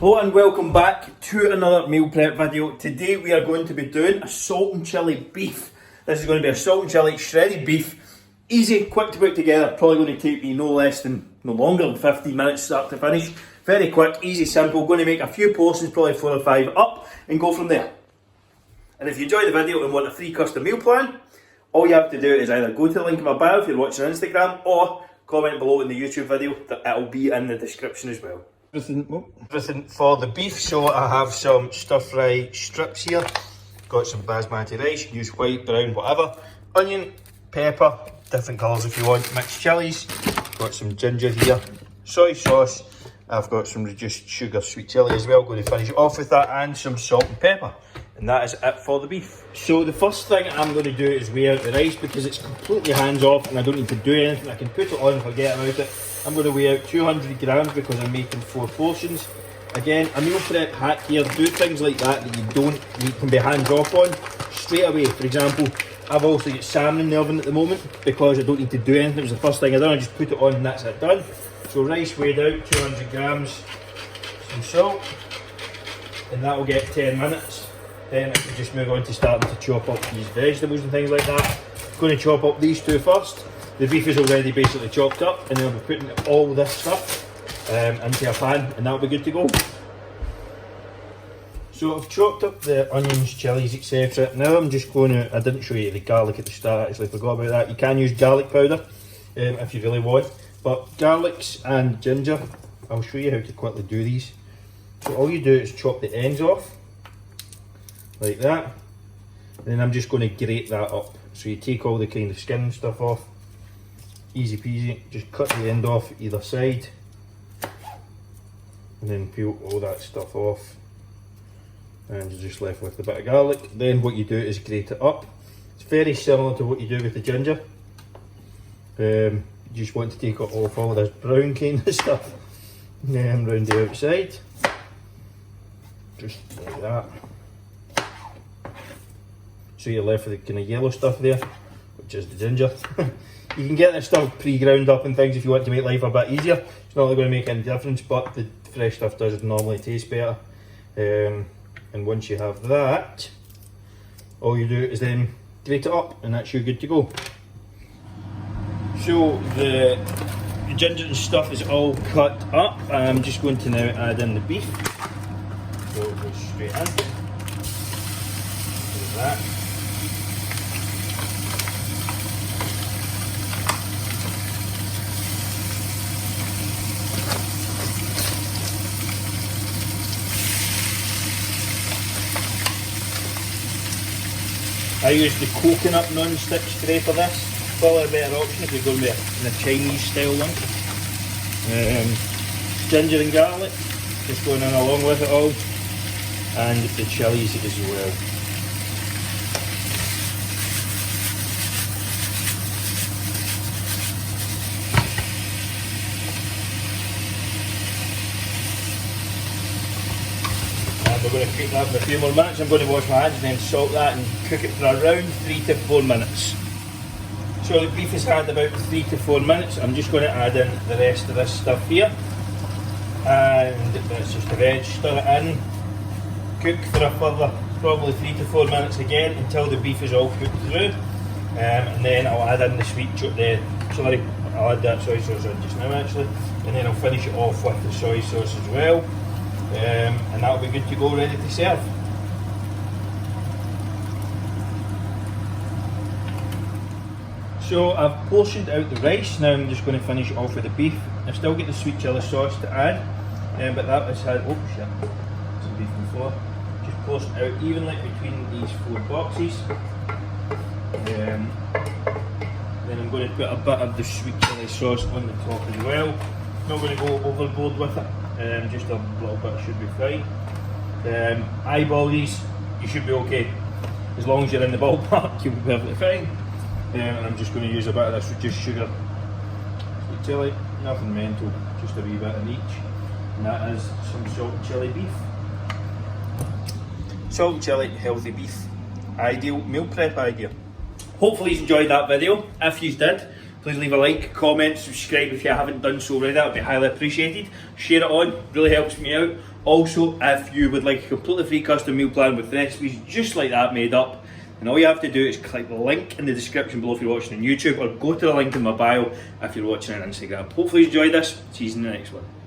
Hello and welcome back to another meal prep video. Today we are going to be doing a salt and chilli beef. This is going to be a salt and chilli shredded beef. Easy, quick to put together, probably going to take me no longer than 15 minutes start to finish. Very quick, easy, simple. Going to make a few portions, probably 4 or 5 up and go from there. And if you enjoy the video and want a free custom meal plan, all you have to do is either go to the link in my bio if you're watching on Instagram or comment below in the YouTube video, that it'll be in the description as well. Everything for the beef, so I have some stir fry strips here, got some basmati rice, use white, brown, whatever, onion, pepper, different colours if you want, mixed chillies, got some ginger here, soy sauce, I've got some reduced sugar sweet chilli as well, going to finish it off with that, and some salt and pepper. And that is it for the beef. So the first thing I'm going to do is weigh out the rice because it's completely hands off and I don't need to do anything. I can put it on and forget about it. I'm going to weigh out 200 grams because I'm making 4 portions. Again, a meal prep hack here, do things like that you can be hands off on straight away. For example, I've also got salmon in the oven at the moment because I don't need to do anything. It was the first thing I done, I just put it on and that's it done. So rice weighed out, 200 grams, some salt, and that will get 10 minutes. Then I can just move on to starting to chop up these vegetables and things like that. I'm going to chop up these two first. The beef is already basically chopped up, and then I'll be putting all this stuff into a pan, and that'll be good to go. So I've chopped up the onions, chilies, etc. Now I'm just going to, I didn't show you the garlic at the start, actually forgot about that. You can use garlic powder if you really want, but garlics and ginger, I'll show you how to quickly do these. So all you do is chop the ends off, like that, and then I'm just going to grate that up. So you take all the kind of skin and stuff off, easy peasy, just cut the end off either side, and then peel all that stuff off, and you're just left with a bit of garlic. Then what you do is grate it up. It's very similar to what you do with the ginger. You just want to take it off all of this brown kind of stuff, and then round the outside, just like that. So you're left with the kind of yellow stuff there, which is the ginger. You can get this stuff pre-ground up and things if you want to make life a bit easier. It's not really going to make any difference, but the fresh stuff does normally taste better. And once you have that, all you do is then grate it up and that's you good to go. So the ginger and stuff is all cut up. I'm just going to now add in the beef. So it goes straight in. Like that. I use the coconut non-stick spray for this. Probably a better option if you're going to be in a Chinese style one. Ginger and garlic, just going in along with it all. And the chilies as well. We're going to cook that for a few more minutes. I'm going to wash my hands and then salt that and cook it for around 3 to 4 minutes. So the beef has had about 3 to 4 minutes. I'm just going to add in the rest of this stuff here. And that's just the veg, stir it in, cook for a further probably 3 to 4 minutes again until the beef is all cooked through. And then I'll add in the I'll add that soy sauce in just now actually. And then I'll finish it off with the soy sauce as well. And that'll be good to go, ready to serve. So I've portioned out the rice, now I'm just going to finish it off with the beef. I've still got the sweet chilli sauce to add, but that has had, oh shit, some beef on the floor. Just portion it out evenly between these 4 boxes. Then I'm going to put a bit of the sweet chilli sauce on the top as well. Not going to go overboard with it. Just a little bit should be fine. Eyeball these, you should be okay. As long as you're in the ballpark, you'll be perfectly fine. And I'm just going to use a bit of this reduced sugar sweet chilli, nothing mental, just a wee bit in each. And that is some salt and chilli beef. Salt and chilli, healthy beef. Ideal meal prep idea. Hopefully you enjoyed that video. If you did, Please leave a like, comment, subscribe if you haven't done so already, that would be highly appreciated. Share it on, really helps me out. Also, if you would like a completely free custom meal plan with recipes just like that made up, and all you have to do is click the link in the description below if you're watching on YouTube, or go to the link in my bio if you're watching on Instagram. Hopefully you enjoyed this. See you in the next one.